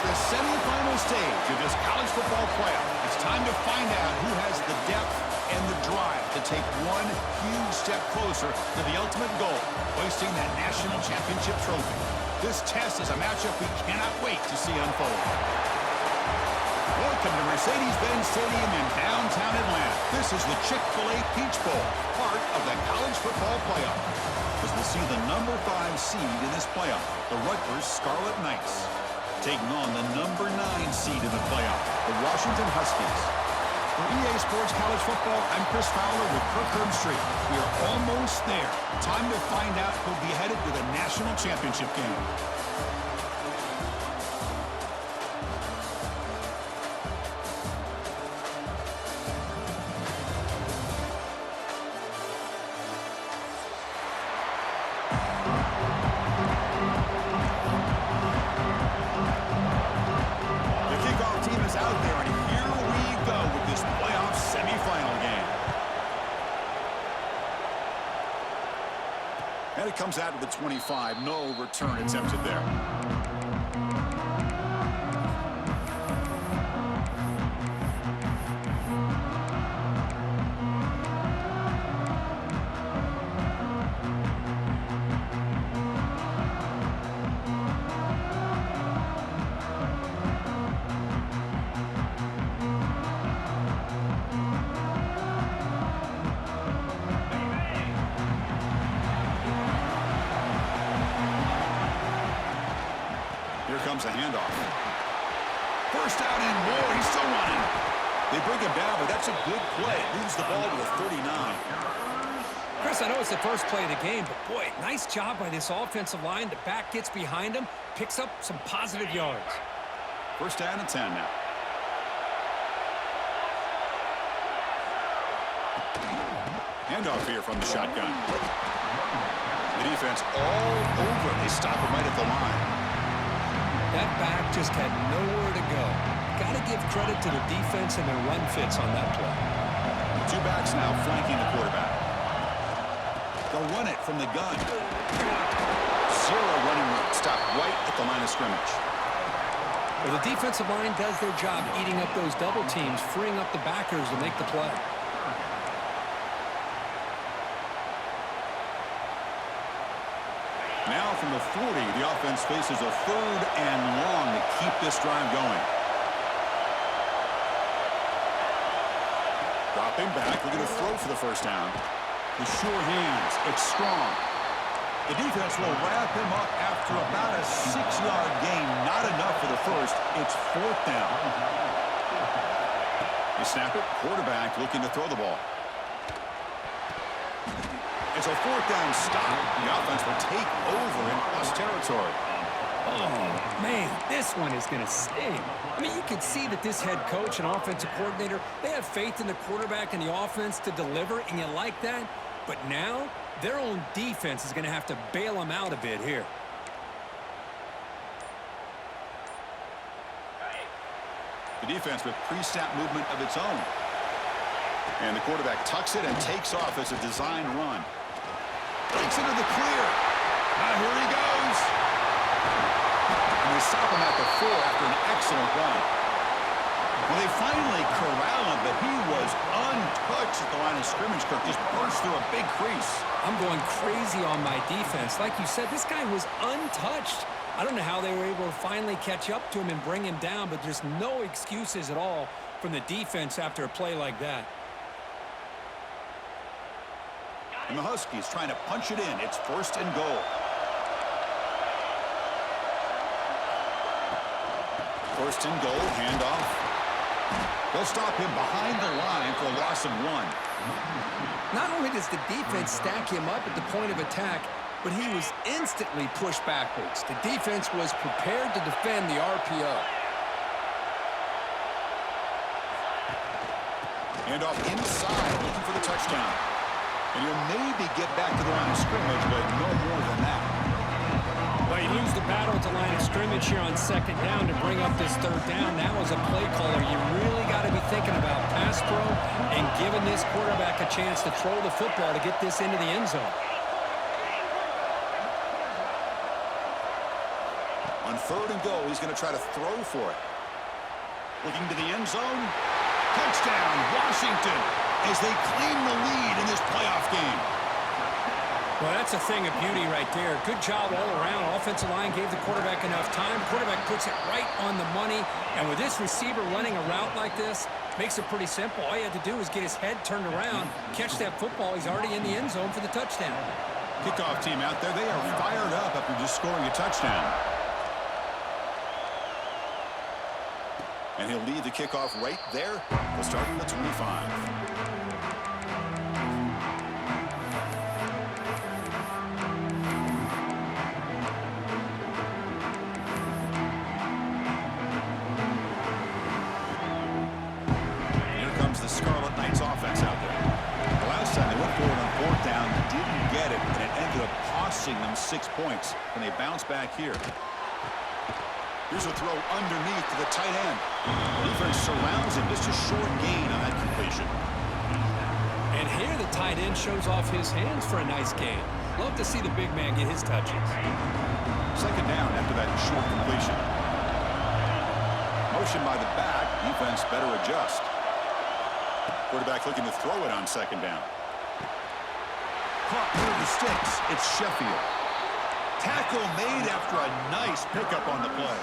the semifinal stage of this college football playoff. It's time to find out who has the depth and the drive to take one huge step closer to the ultimate goal, hoisting that national championship trophy. This test is a matchup we cannot wait to see unfold. Welcome to Mercedes-Benz Stadium in downtown Atlanta. This is the Chick-fil-A Peach Bowl, part of the college football playoff. As we'll see the number 5 seed in this playoff, the Rutgers Scarlet Knights, taking on the number 9 seed in the playoff, the Washington Huskies. For EA Sports College Football, I'm Chris Fowler with Kirk Herbstreit. We are almost there. Time to find out who'll be headed to the national championship game. And it comes out to the 25. No return attempted there. Comes a handoff. First down and more. He's still running. They bring him down, but that's a good play. Leaves the ball to a 39. Chris, I know it's the first play of the game, but boy, nice job by this offensive line. The back gets behind him, picks up some positive yards. First down and 10 now. Handoff here from the shotgun. The defense all over. They stop him right at the line. That back just had nowhere to go. Got to give credit to the defense and their run fits on that play. 2 backs now flanking the quarterback. They'll run it from the gun. 0 running room. Stop right at the line of scrimmage. Well, the defensive line does their job eating up those double teams, freeing up the backers to make the play. Now from the 40, the offense faces a 3rd and long to keep this drive going. Dropping back, we're going to throw for the first down. The sure hands, it's strong. The defense will wrap him up after about a 6-yard gain. Not enough for the first. It's 4th down. You snap it, quarterback looking to throw the ball. It's a 4th down stop. The offense will take over in plus territory. Oh, man, this one is going to sting. I mean, you can see that this head coach and offensive coordinator, they have faith in the quarterback and the offense to deliver, and you like that. But now, their own defense is going to have to bail them out a bit here. The defense with pre-snap movement of its own. And the quarterback tucks it and takes off as a design run. Breaks into the clear. Here he goes. And they stop him at the 4 after an excellent run. Well, they finally corral him, but he was untouched at the line of scrimmage. Kirk just burst through a big crease. I'm going crazy on my defense. Like you said, this guy was untouched. I don't know how they were able to finally catch up to him and bring him down, but there's no excuses at all from the defense after a play like that. And the Huskies trying to punch it in. It's 1st and goal. 1st and goal, handoff. They'll stop him behind the line for a loss of 1. Not only does the defense stack him up at the point of attack, but he was instantly pushed backwards. The defense was prepared to defend the RPO. Handoff inside, looking for the touchdown. And he'll maybe get back to the line of scrimmage, but no more than that. Well, you lose the battle at the line of scrimmage here on 2nd down to bring up this 3rd down. Now as a play caller, you really got to be thinking about pass pro and giving this quarterback a chance to throw the football to get this into the end zone. On 3rd and goal, he's going to try to throw for it. Looking to the end zone. Touchdown, Washington, as they claim the lead in this playoff game. Well, that's a thing of beauty right there. Good job all around. Offensive line gave the quarterback enough time. Quarterback puts it right on the money. And with this receiver running a route like this, makes it pretty simple. All you had to do is get his head turned around, catch that football. He's already in the end zone for the touchdown. Kickoff team out there, they are fired up after just scoring a touchdown. And he'll lead the kickoff right there. We'll start from the 25. The Scarlet Knights offense out there. The last time they went for it on 4th down, didn't get it, and it ended up costing them 6 points. And they bounce back here. Here's a throw underneath to the tight end. Defense surrounds him. Just a short gain on that completion. And here the tight end shows off his hands for a nice gain. Love to see the big man get his touches. 2nd down after that short completion. Motion by the back. Defense better adjust. Quarterback looking to throw it on 2nd down. Caught near the sticks. It's Sheffield. Tackle made after a nice pickup on the play.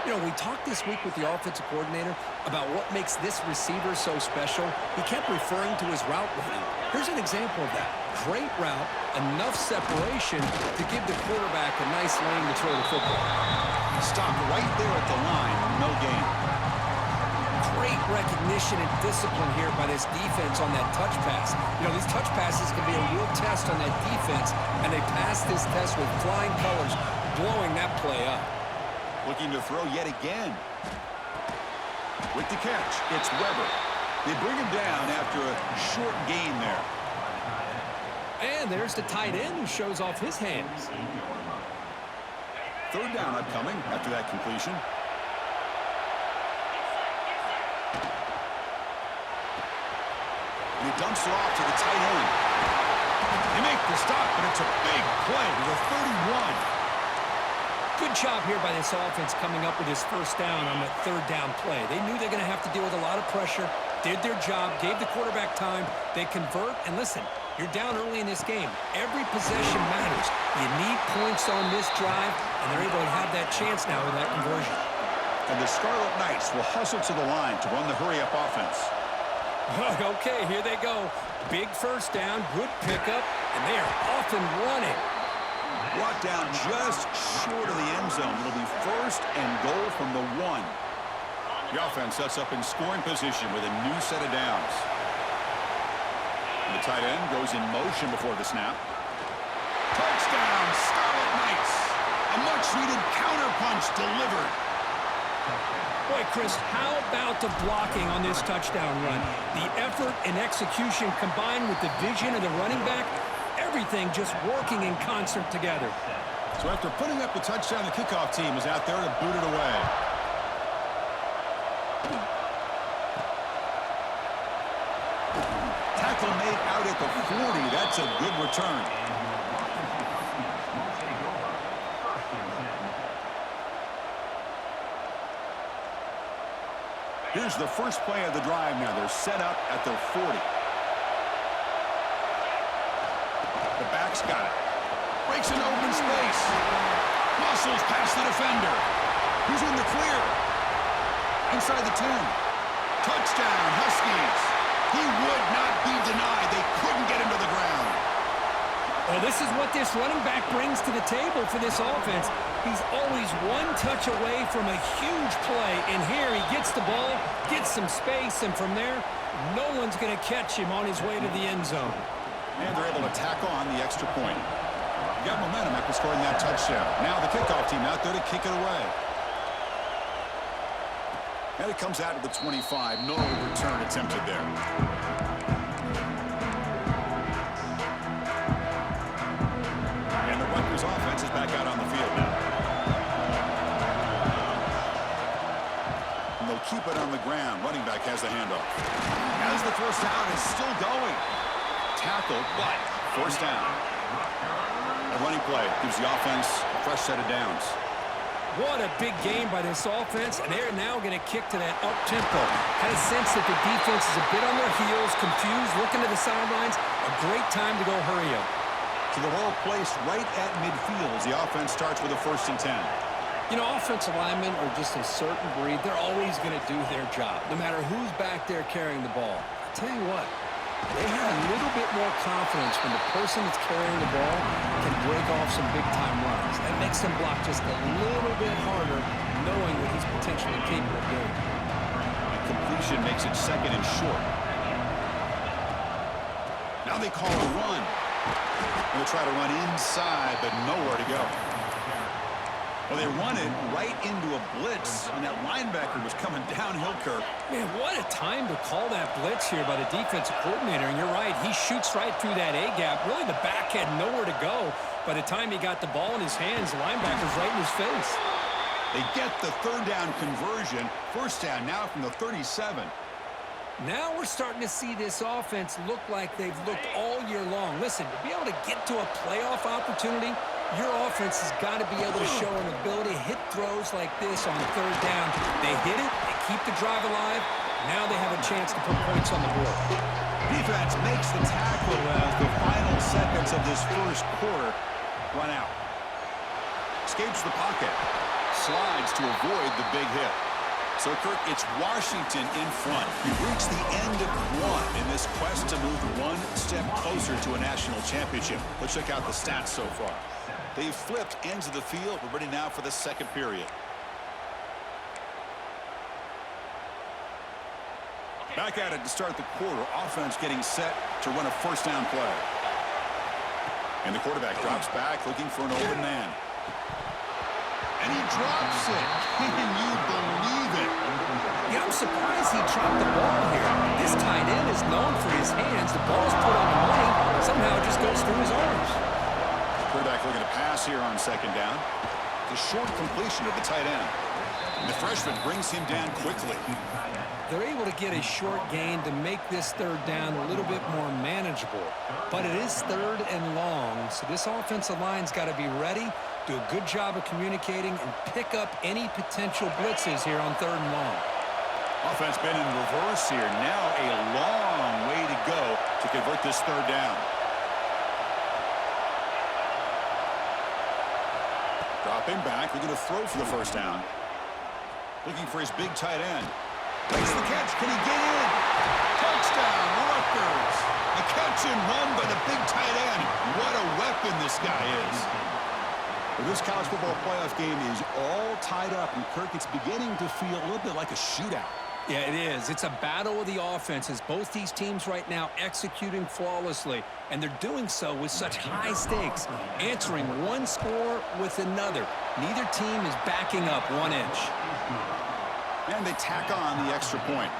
You know, we talked this week with the offensive coordinator about what makes this receiver so special. He kept referring to his route running. Here's an example of that. Great route, enough separation to give the quarterback a nice lane to throw the football. Stopped right there at the line. No gain. Great recognition and discipline here by this defense on that touch pass. You know, these touch passes can be a real test on that defense, and they passed this test with flying colors, blowing that play up. Looking to throw yet again. With the catch, it's Weber. They bring him down after a short gain there. And there's the tight end who shows off his hands. 3rd down upcoming after that completion. And he dumps it off to the tight end. They make the stop, but it's a big play to the 31. Good job here by this offense coming up with his 1st down on the 3rd down play. They knew they're going to have to deal with a lot of pressure, did their job, gave the quarterback time. They convert, and listen, you're down early in this game. Every possession matters. You need points on this drive, and they're able to have that chance now with that conversion. And the Scarlet Knights will hustle to the line to run the hurry-up offense. Okay, here they go. Big 1st down, good pickup, and they are off and running. Brought down just short of the end zone. It'll be 1st and goal from the 1. The offense sets up in scoring position with a new set of downs. And the tight end goes in motion before the snap. Touchdown, Scarlet Knights. A much-needed counterpunch delivered. Boy, Chris, how about the blocking on this touchdown run? The effort and execution combined with the vision of the running back, everything just working in concert together. So after putting up the touchdown, the kickoff team is out there to boot it away. Tackle made out at the 40. That's a good return. Here's the first play of the drive now. They're set up at their 40. The back's got it. Breaks an open space. Muscles past the defender. Who's in the clear? Inside the 10. Touchdown, Huskies. He would not be denied. They couldn't get him to the ground. Well, this is what this running back brings to the table for this offense. He's always one touch away from a huge play, and here he gets the ball, gets some space, and from there, no one's going to catch him on his way to the end zone. And they're able to tackle on the extra point. You got momentum after scoring that touchdown. Now the kickoff team out there to kick it away. And it comes out to the 25. No return attempted there. And the Rutgers offense is back out on the field now. And they'll keep it on the ground. Running back has the handoff. As the first down is still going. Tackled, but first down. A running play gives the offense a fresh set of downs. What a big game by this offense, and they're now going to kick to that up-tempo. Had a sense that the defense is a bit on their heels, confused, looking to the sidelines. A great time to go hurry up. So the ball placed right at midfield as the offense starts with a 1st and 10. You know, offensive linemen are just a certain breed. They're always going to do their job, no matter who's back there carrying the ball. I'll tell you what, they have a little bit more confidence when the person that's carrying the ball can break off some big-time runs. That makes them block just a little bit harder, knowing what he's potentially capable of doing. Completion makes it 2nd and short. Now they call a run. They'll try to run inside, but nowhere to go. Well, they run it right into a blitz, and that linebacker was coming downhill, Kirk. Man, what a time to call that blitz here by the defensive coordinator. And you're right, he shoots right through that A-gap. Really, the back had nowhere to go. By the time he got the ball in his hands, the linebacker's right in his face. They get the 3rd down conversion. 1st down now from the 37. Now we're starting to see this offense look like they've looked all year long. Listen, to be able to get to a playoff opportunity, your offense has got to be able to show an ability to hit throws like this on 3rd down. They hit it, they keep the drive alive. Now they have a chance to put points on the board. Defense makes the tackle as the final seconds of this 1st quarter run out. Escapes the pocket. Slides to avoid the big hit. So, Kirk, it's Washington in front. We've reached the end of one in this quest to move one step closer to a national championship. Let's check out the stats so far. They've flipped ends of the field. We're ready now for the 2nd period. Back at it to start the quarter. Offense getting set to run a 1st down play. And the quarterback drops back looking for an open man. And he drops it. Can you believe it? Yeah, I'm surprised he dropped the ball here. This tight end is known for his hands. The ball's put on the money. Somehow it just goes through his arms. Quarterback looking to pass here on 2nd down. The short completion of the tight end. And the freshman brings him down quickly. They're able to get a short gain to make this 3rd down a little bit more manageable. But it is 3rd and long, so this offensive line's got to be ready, do a good job of communicating, and pick up any potential blitzes here on 3rd and long. Offense been in reverse here. Now a long way to go to convert this 3rd down. Dropping back, looking to throw for the 1st down. Looking for his big tight end. Makes the catch. Can he get in? Touchdown, Rutgers. A catch and run by the big tight end. What a weapon this guy is. Well, this college football playoff game is all tied up, and Kirk, it's beginning to feel a little bit like a shootout. Yeah, it is. It's a battle of the offenses. Both these teams right now executing flawlessly, and they're doing so with such high stakes, answering one score with another. Neither team is backing up 1 inch. And they tack on the extra point.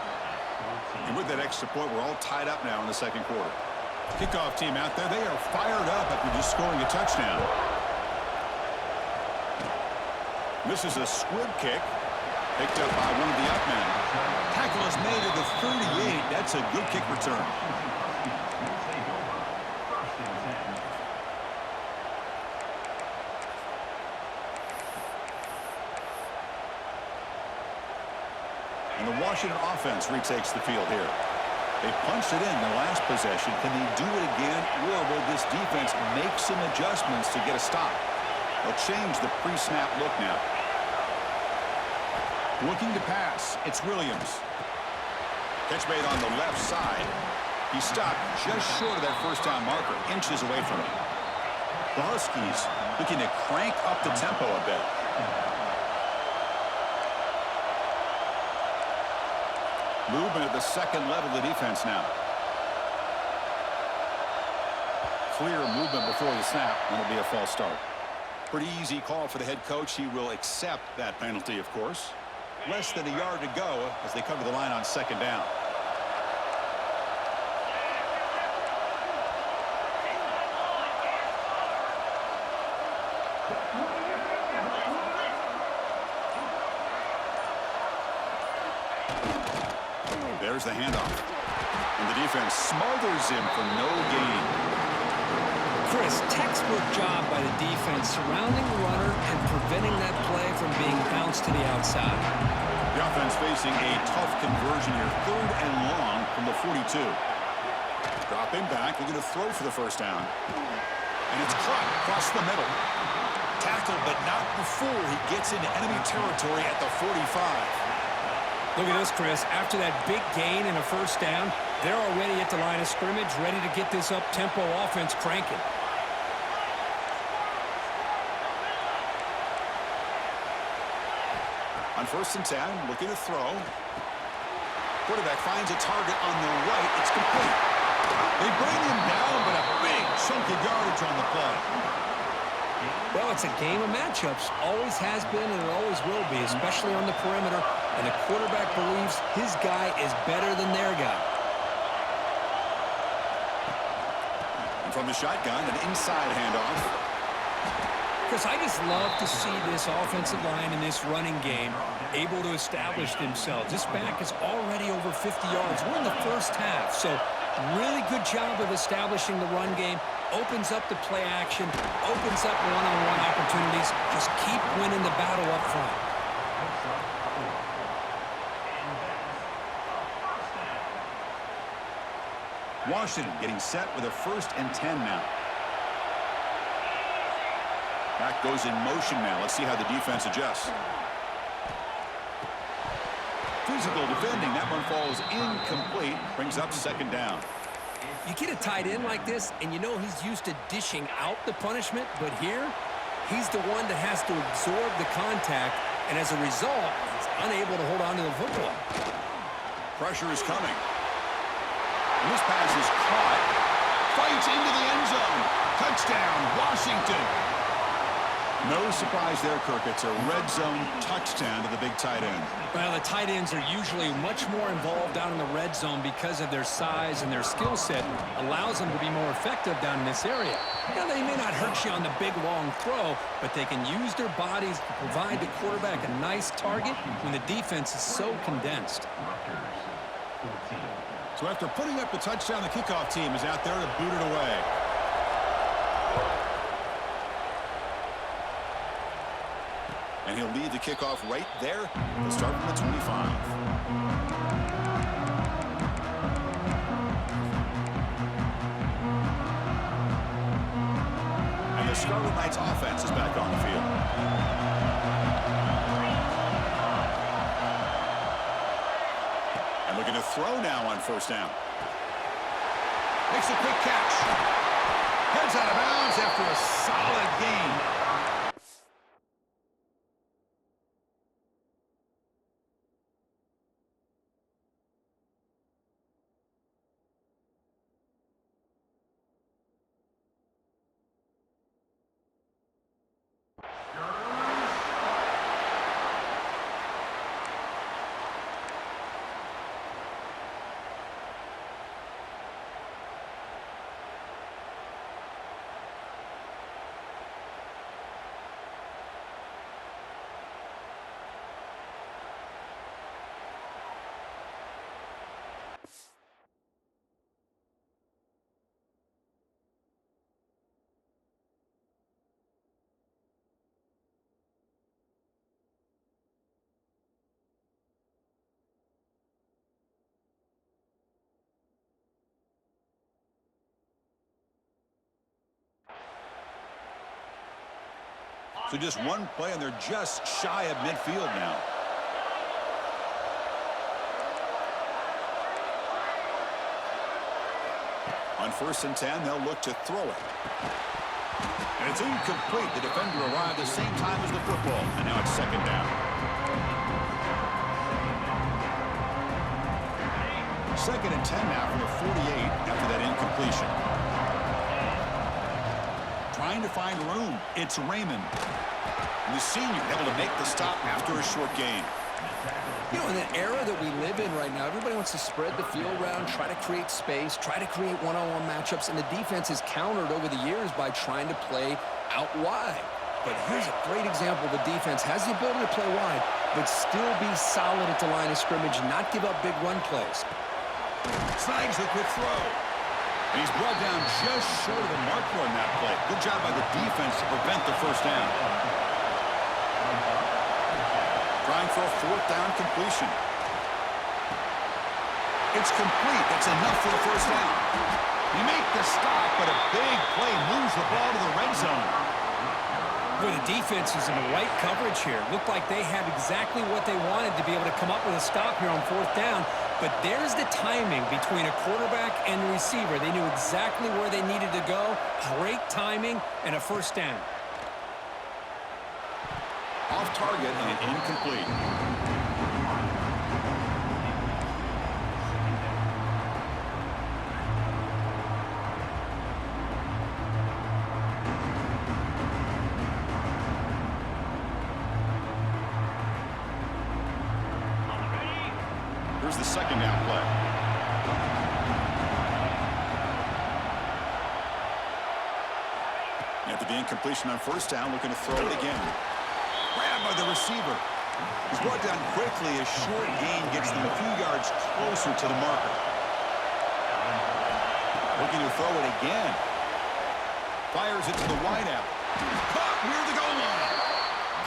And with that extra point, we're all tied up now in the 2nd quarter. Kickoff team out there, they are fired up after just scoring a touchdown. This is a squib kick, picked up by one of the up men. Tackle is made at the 38. That's a good kick return. And the Washington offense retakes the field here. They punched it in the last possession. Can they do it again, or will this defense make some adjustments to get a stop? They'll change the pre-snap look now. Looking to pass, it's Williams. Catch made on the left side. He stopped just short of that 1st down marker, inches away from it. The Huskies looking to crank up the tempo a bit. Movement at the 2nd level of the defense now. Clear movement before the snap, and it'll be a false start. Pretty easy call for the head coach. He will accept that penalty, of course. Less than a yard to go as they come to the line on 2nd down. There's the handoff. And the defense smothers him for no gain. Chris, textbook job by the defense surrounding the runner and preventing preventing that play from being bounced to the outside. The offense facing a tough conversion here. 3rd and long from the 42. Dropping back. They're going to throw for the first down. And it's caught across the middle. Tackled, but not before he gets into enemy territory at the 45. Look at this, Chris. After that big gain and a first down, they're already at the line of scrimmage, ready to get this up-tempo offense cranking. On 1st and 10, looking to throw. Quarterback finds a target on the right. It's complete. They bring him down, but a big chunk of yardage on the play. Well, it's a game of matchups. Always has been and it always will be, especially on the perimeter. And the quarterback believes his guy is better than their guy. And from the shotgun, an inside handoff. Chris, I just love to see this offensive line in this running game able to establish themselves. This back is already over 50 yards. We're in the first half, so really good job of establishing the run game. Opens up the play action, opens up one-on-one opportunities. Just keep winning the battle up front. Washington getting set with a 1st and 10 now. Back goes in motion now. Let's see how the defense adjusts. Physical defending. That one falls incomplete. Brings up 2nd down. You get a tight end like this, and you know he's used to dishing out the punishment, but here, he's the one that has to absorb the contact, and as a result, he's unable to hold on to the football. Pressure is coming. And this pass is caught. Fights into the end zone. Touchdown, Washington. No surprise there, Kirk. It's a red zone touchdown to the big tight end. Well, the tight ends are usually much more involved down in the red zone because of their size and their skill set allows them to be more effective down in this area. Now, they may not hurt you on the big, long throw, but they can use their bodies to provide the quarterback a nice target when the defense is so condensed. So after putting up the touchdown, the kickoff team is out there to boot it away. And he'll lead the kickoff right there. He'll start from the 25. And the Scarlet Knights offense is back on the field. And looking to throw now on 1st down. Makes a quick catch. Heads out of bounds after a solid gain. So just one play, and they're just shy of midfield now. On 1st and 10, they'll look to throw it. And it's incomplete. The defender arrived the same time as the football, and now it's 2nd down. 2nd and 10 now from the 48 after that incompletion. Trying to find room. It's Raymond. And the senior able to make the stop after a short gain. You know, in the era that we live in right now, everybody wants to spread the field around, try to create space, try to create one-on-one matchups, and the defense is countered over the years by trying to play out wide. But here's a great example. The defense has the ability to play wide, but still be solid at the line of scrimmage, not give up big run plays. Snags the quick throw. And he's brought down just short of the marker on that play. Good job by the defense to prevent the first down. for a fourth down completion. It's complete. That's enough for a first down. You make the stop, but a big play moves the ball to the red zone. Well, the defense is in the right coverage here. Looked like they had exactly what they wanted to be able to come up with a stop here on fourth down. But there's the timing between a quarterback and the receiver. They knew exactly where they needed to go. Great timing and a first down. Off target and incomplete. Here's the second down play. After the incompletion on first down, looking to throw it again. Grabbed by the receiver. He's brought down quickly. A short gain gets them a few yards closer to the marker. Looking to throw it again. Fires it to the wideout. Caught near the goal line.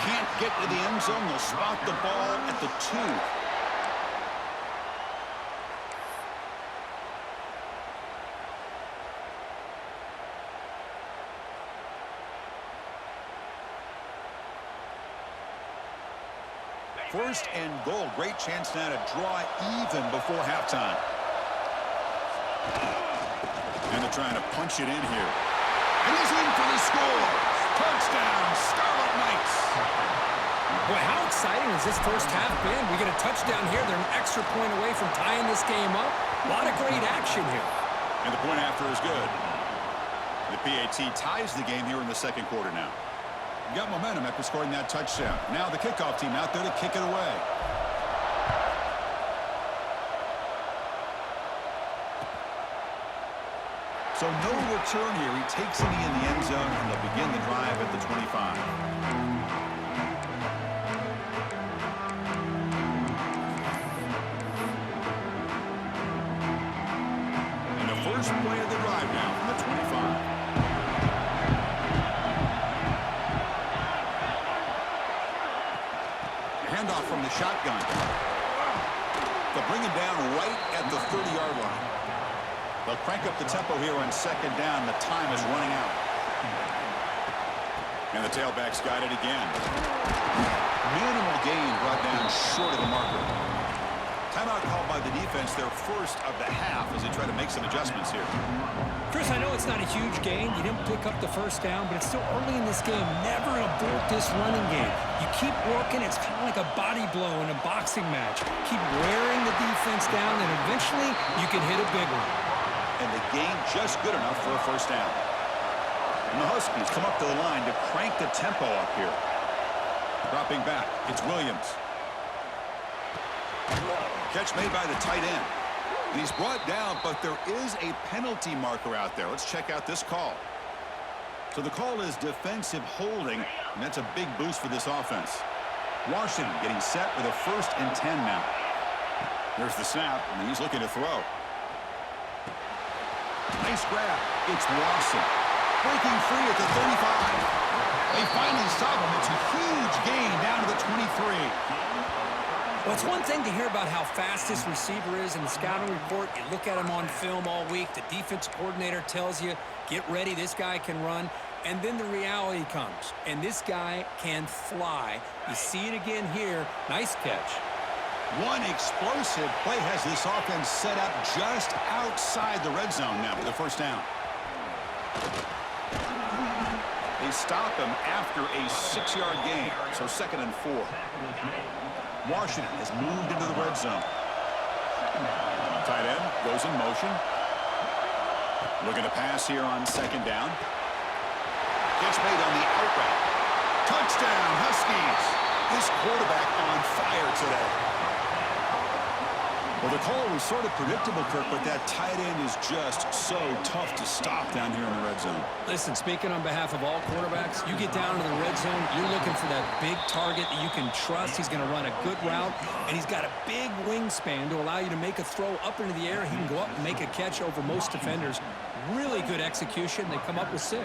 Can't get to the end zone. They'll spot the ball at the 2. First and goal. Great chance now to draw even before halftime. And they're trying to punch it in here. And he's in for the score. Touchdown, Scarlet Knights. Boy, how exciting has this first half been? We get a touchdown here. They're an extra point away from tying this game up. A lot of great action here. And the point after is good. The PAT ties the game here in the second quarter now. Got momentum after scoring that touchdown. Now the kickoff team out there to kick it away. So no return here. He takes it in the end zone, and they'll begin the drive at the 25. And the first play of the drive now from the 25. Handoff from the shotgun. They'll bring him down right at the 30-yard line. They'll crank up the tempo here on second down. The time is running out. And the tailback's got it again. Minimal gain brought down short of the marker. Timeout called by the defense, their first of the half, as they try to make some adjustments here. Chris, I know it's not a huge gain. You didn't pick up the first down, but it's still early in this game. Never abort this running game. You keep working. It's kind of like a body blow in a boxing match. Keep wearing the defense down, and eventually you can hit a big one. And the gain just good enough for a first down. And the Huskies come up to the line to crank the tempo up here. Dropping back, it's Williams. Catch made by the tight end. And he's brought down, but there is a penalty marker out there. Let's check out this call. So the call is defensive holding, and that's a big boost for this offense. Washington getting set with a 1st and 10 now. There's the snap, and he's looking to throw. Nice grab. It's Watson. Breaking free at the 35. They finally stop him. It's a huge gain down to the 23. Well, it's one thing to hear about how fast this receiver is in the scouting report. You look at him on film all week. The defense coordinator tells you, get ready, this guy can run. And then the reality comes, and this guy can fly. You see it again here. Nice catch. One explosive play has this offense set up just outside the red zone now with the first down. They stop him after a 6-yard gain, so 2nd and 4. Washington has moved into the red zone. Tight end goes in motion. Looking to pass here on 2nd down. Catch made on the out route. Touchdown, Huskies. This quarterback on fire today. Well, the call was sort of predictable, Kirk, but that tight end is just so tough to stop down here in the red zone. Listen, speaking on behalf of all quarterbacks, you get down to the red zone, you're looking for that big target that you can trust. He's going to run a good route, and he's got a big wingspan to allow you to make a throw up into the air. He can go up and make a catch over most defenders. Really good execution. They come up with 6.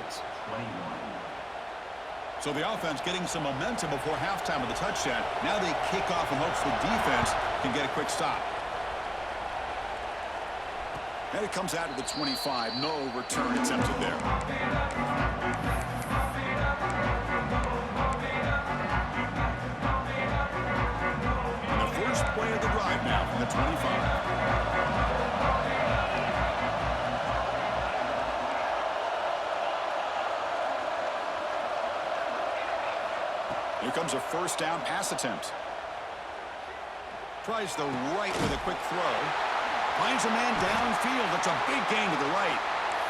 So the offense getting some momentum before halftime with the touchdown. Now they kick off in hopes the defense can get a quick stop. And it comes out of the 25. No return attempted there. And the first play of the drive now from the 25. Here comes a first down pass attempt. Tries the right with a quick throw. Finds a man downfield. That's a big gain to the right.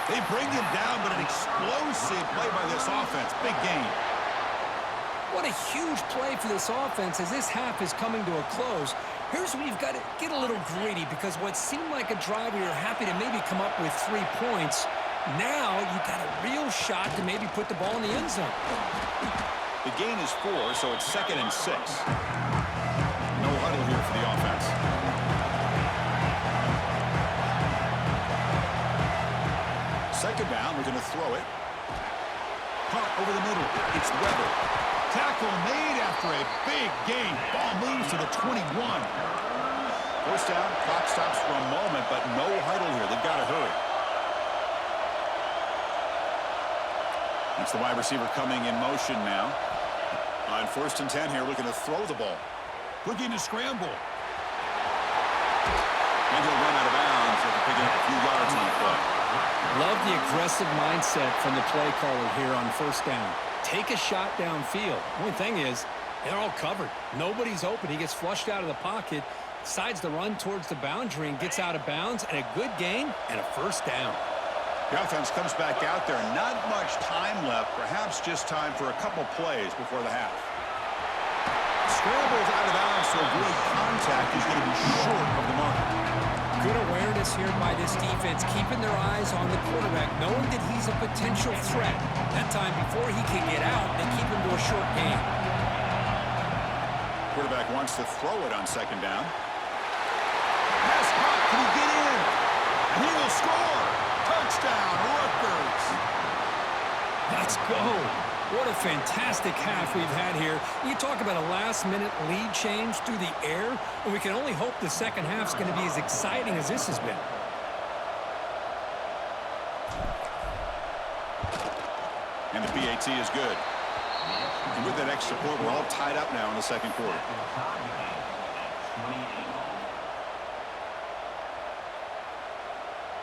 They bring him down, but an explosive play by this offense. Big gain. What a huge play for this offense as this half is coming to a close. Here's where you've got to get a little greedy because what seemed like a drive where you're happy to maybe come up with 3 points, now you've got a real shot to maybe put the ball in the end zone. The gain is 4, so it's 2nd and 6. No huddle here for the offense. Second down, we're going to throw it. Punt over the middle. It's Weber. Tackle made after a big gain. Ball moves to the 21. First down, clock stops for a moment, but no huddle here. They've got to hurry. That's the wide receiver coming in motion now. On 1st and 10 here, looking to throw the ball. Looking to scramble. And he'll run out of bounds after picking up a few yards on the play. Love the aggressive mindset from the play caller here on first down. Take a shot downfield. Only thing is, they're all covered. Nobody's open. He gets flushed out of the pocket, decides to run towards the boundary and gets out of bounds, and a good gain and a first down. The offense comes back out there. Not much time left. Perhaps just time for a couple plays before the half. Scrambles out of bounds to avoid contact. He's going to be short of the mark. Good awareness here by this defense, keeping their eyes on the quarterback, knowing that he's a potential threat. That time before he can get out, they keep him to a short gain. Quarterback wants to throw it on 2nd down. Pass caught. Can he get in? And he will score. Touchdown, Rutgers. Let's go. What a fantastic half we've had here. You talk about a last-minute lead change through the air, and we can only hope the second half's going to be as exciting as this has been. And the PAT is good. And with that extra point, we're all tied up now in the second quarter.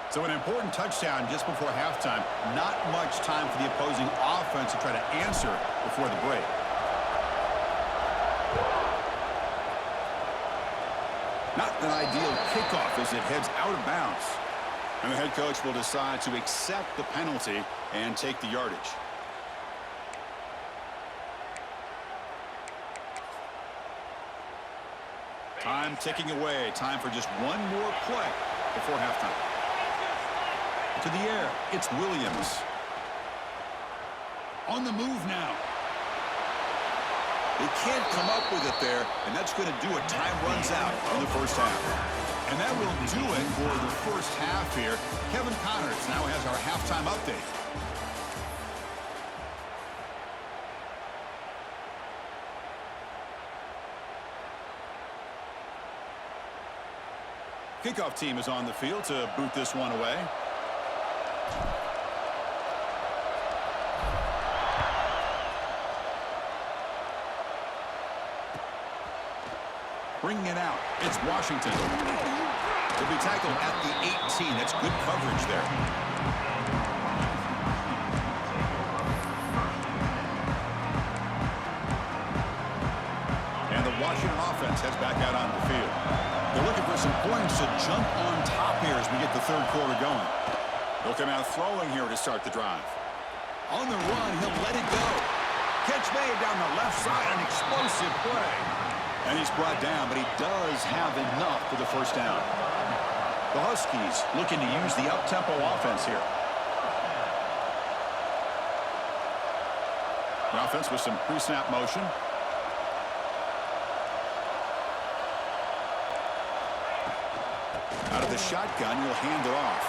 So an important touchdown just before halftime. Not much time for the opposing offense to try to answer before the break. Not an ideal kickoff as it heads out of bounds. And the head coach will decide to accept the penalty and take the yardage. Time ticking away. Time for just one more play before halftime. To the air, it's Williams. On the move now. They can't come up with it there, and that's going to do it. Time runs out in the first half. And that will do it for the first half here. Kevin Connors now has our halftime update. Kickoff team is on the field to boot this one away. Bringing it out, it's Washington. They'll be tackled at the 18. That's good coverage there. And the Washington offense heads back out on the field. They're looking for some points to jump on top here as we get the third quarter going. They'll come out throwing here to start the drive. On the run, he'll let it go. Catch made down the left side, an explosive play. And he's brought down, but he does have enough for the first down. The Huskies looking to use the up-tempo offense here. The offense with some pre-snap motion. Out of the shotgun, he'll hand it off.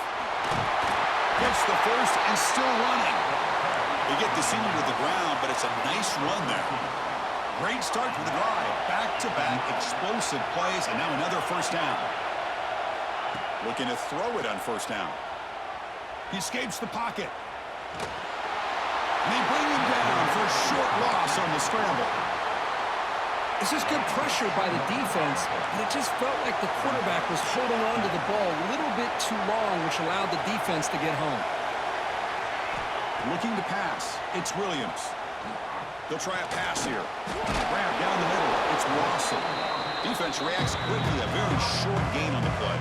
Gets the first and still running. They get the senior to the ground, but it's a nice run there. Great start to the drive. Back-to-back explosive plays, and now another first down. Looking to throw it on first down. He escapes the pocket. And they bring him down for a short loss on the scramble. This is good pressure by the defense, but it just felt like the quarterback was holding on to the ball a little bit too long, which allowed the defense to get home. Looking to pass. It's Williams. They'll try a pass here. Grab down the middle. It's Rossell. Defense reacts quickly. A very short gain on the play.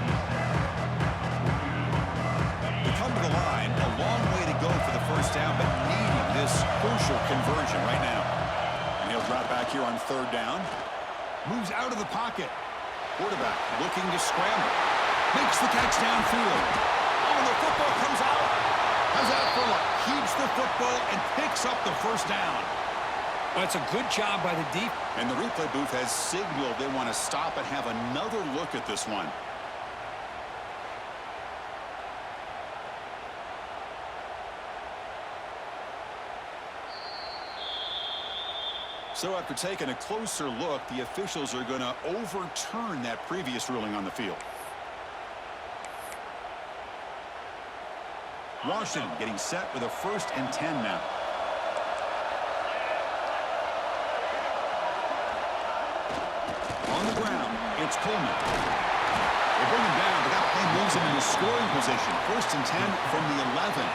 They come to the line. A long way to go for the first down, but needing this crucial conversion right now. And he'll drop back here on third down. Moves out of the pocket. Quarterback looking to scramble. Makes the catch downfield. Oh, the football comes out. How's that for luck? Keeps the football and picks up the first down. Well, it's a good job by the deep. And the replay booth has signaled they want to stop and have another look at this one. So after taking a closer look, the officials are going to overturn that previous ruling on the field. Washington getting set with a 1st and 10 now. On the ground, it's Coleman. They bring him down, but that play moves him into scoring position. 1st and 10 from the 11.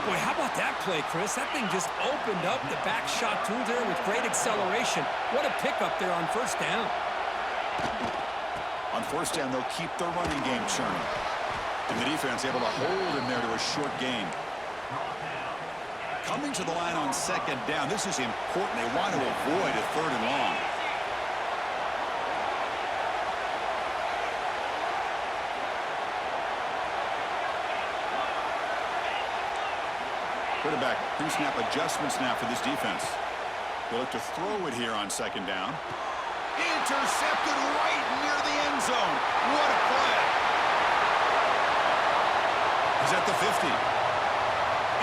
Boy, how about that play, Chris? That thing just opened up the back shot through there with great acceleration. What a pickup there on first down. On first down, they'll keep their running game churning. And the defense able to hold him there to a short gain. Coming to the line on second down, this is important. They want to avoid a 3rd and long. Quarterback pre-snap adjustments now for this defense. They look to throw it here on second down. Intercepted right near the end zone. What a play. He's at the 50.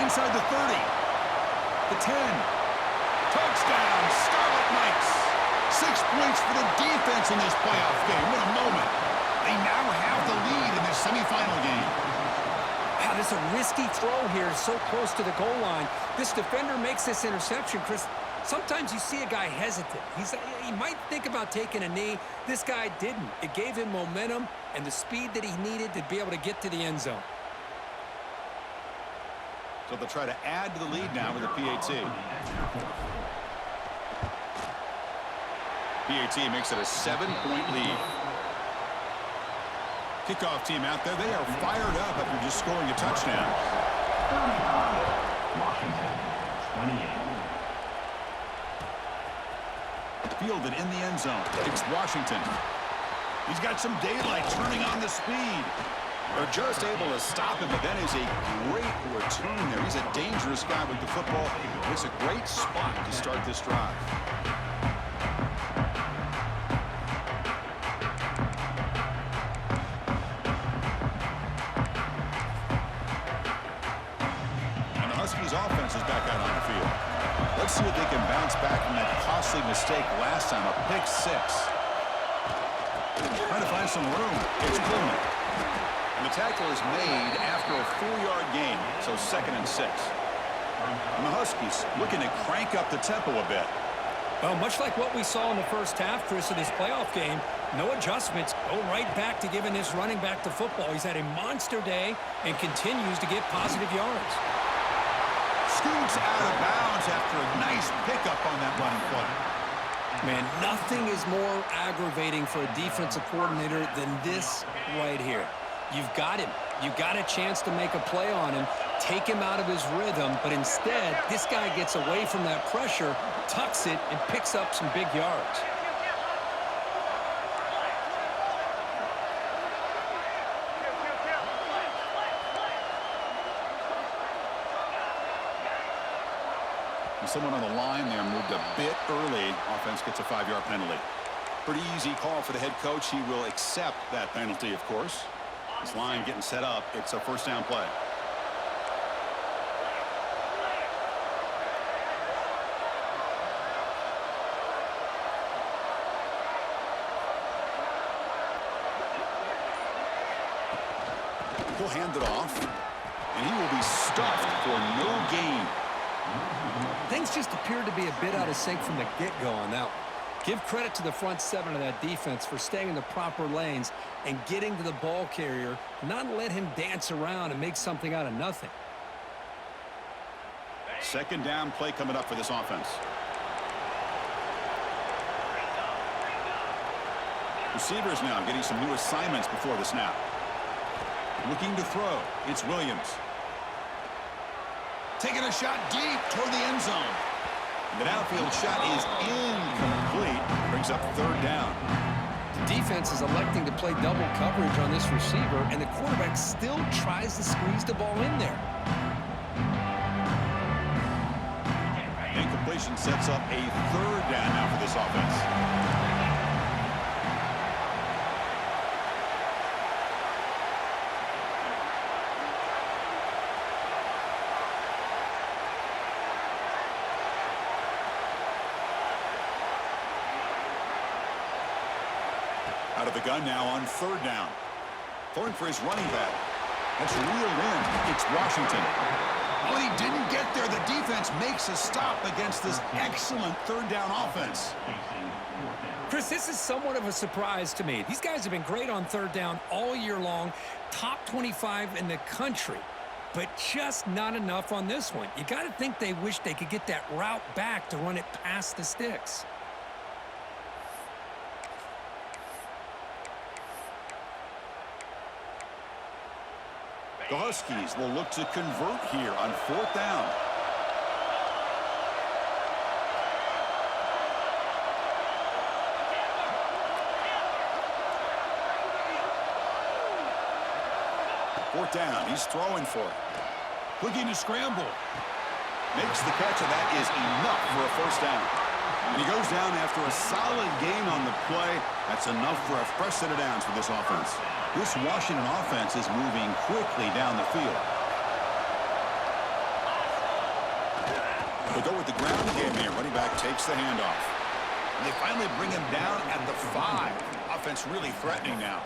Inside the 30. The 10. Touchdown, Scarlet Knights. 6 points for the defense in this playoff game. What a moment. They now have the lead in this semifinal game. Wow, this is a risky throw here, so close to the goal line. This defender makes this interception, Chris. Sometimes you see a guy hesitant. He might think about taking a knee. This guy didn't. It gave him momentum and the speed that he needed to be able to get to the end zone. So they'll try to add to the lead now with a PAT. PAT makes it a 7-point lead. Kickoff team out there. They are fired up after just scoring a touchdown. Washington, 28. Fielded in the end zone. It's Washington. He's got some daylight turning on the speed. They're just able to stop him, but that is a great return there. He's a dangerous guy with the football. It's a great spot to start this drive. And the Huskies offense is back out on the field. Let's see if they can bounce back from that costly mistake last time, a pick 6. Trying to find some room. It's Coleman. And the tackle is made after a 4-yard gain, so 2nd and 6. And the Huskies looking to crank up the tempo a bit. Well, much like what we saw in the first half, Chris, of this playoff game, no adjustments. Go right back to giving this running back to football. He's had a monster day and continues to get positive yards. Scoots out of bounds after a nice pickup on that running play. Man, nothing is more aggravating for a defensive coordinator than this right here. You've got him. You've got a chance to make a play on him, take him out of his rhythm, but instead, this guy gets away from that pressure, tucks it, and picks up some big yards. And someone on the line there moved a bit early. Offense gets a 5-yard penalty. Pretty easy call for the head coach. He will accept that penalty, of course. This line getting set up. It's a first down play. He'll hand it off, and he will be stuffed for no gain. Things just appeared to be a bit out of sync from the get-go on that one. Give credit to the front seven of that defense for staying in the proper lanes and getting to the ball carrier, not let him dance around and make something out of nothing. Second down play coming up for this offense. Receivers now getting some new assignments before the snap. Looking to throw. It's Williams. Taking a shot deep toward the end zone. The downfield shot is incomplete. Brings up third down. The defense is electing to play double coverage on this receiver, and the quarterback still tries to squeeze the ball in there. Incompletion sets up a third down now for this offense. Out of the gun now on third down. Throwing for his running back. That's reeled in. It's Washington. Oh, he didn't get there. The defense makes a stop against this excellent third down offense. Chris, this is somewhat of a surprise to me. These guys have been great on third down all year long. Top 25 in the country. But just not enough on this one. You got to think they wish they could get that route back to run it past the sticks. The Huskies will look to convert here on fourth down. Fourth down, he's throwing for it. Looking to scramble. Makes the catch, and that is enough for a first down. And he goes down after a solid gain on the play. That's enough for a fresh set of downs for this offense. This Washington offense is moving quickly down the field. They go with the ground game here. Running back takes the handoff. And they finally bring him down at the 5. Offense really threatening now.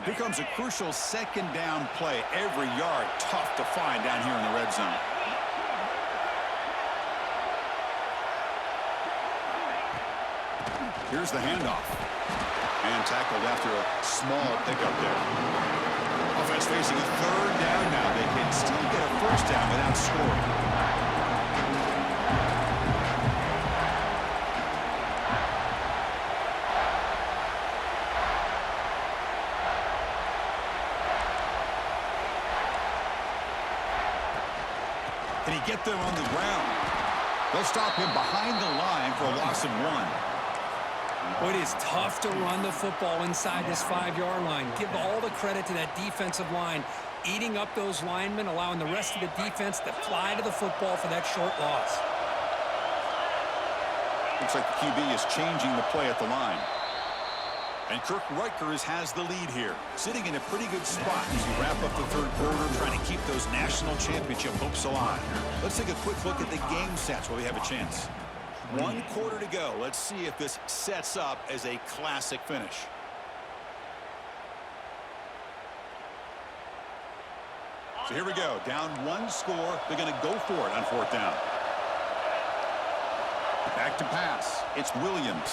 Here comes a crucial second down play. Every yard tough to find down here in the red zone. Here's the handoff. And tackled after a small pickup there. Offense facing a third down now. They can still get a first down without scoring. Can he get there on the ground? They'll stop him behind the line for a loss of 1. It is tough to run the football inside this 5-yard line. Give all the credit to that defensive line, eating up those linemen, allowing the rest of the defense to fly to the football for that short loss. Looks like the QB is changing the play at the line. And Kirk Rutgers has the lead here, sitting in a pretty good spot as we wrap up the third quarter, trying to keep those national championship hopes alive. Let's take a quick look at the game sets where we have a chance. 1 quarter to go. Let's see if this sets up as a classic finish. So here we go. Down 1 score. They're going to go for it on fourth down. Back to pass. It's Williams.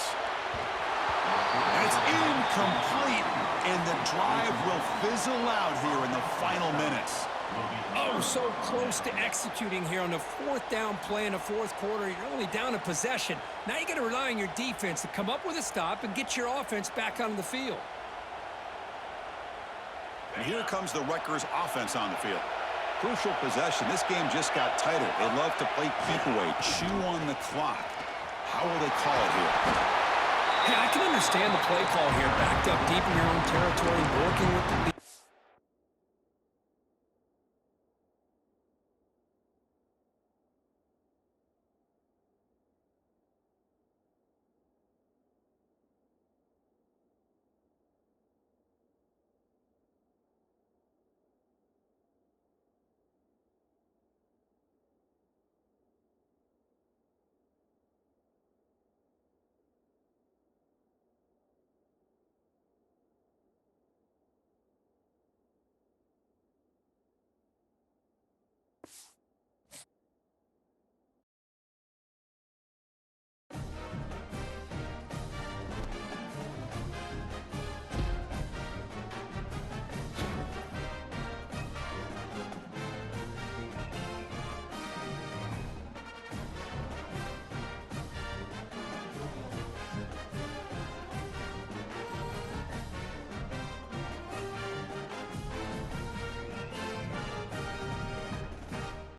And it's incomplete. And the drive will fizzle out here in the final minutes. Oh, so close to executing here on the fourth down play in the fourth quarter. You're only down a possession. Now you got to rely on your defense to come up with a stop and get your offense back on the field. And here comes the Rutgers offense on the field. Crucial possession. This game just got tighter. They love to play keep away, chew on the clock. How will they call it here? Hey, I can understand the play call here. Backed up deep in your own territory, working with the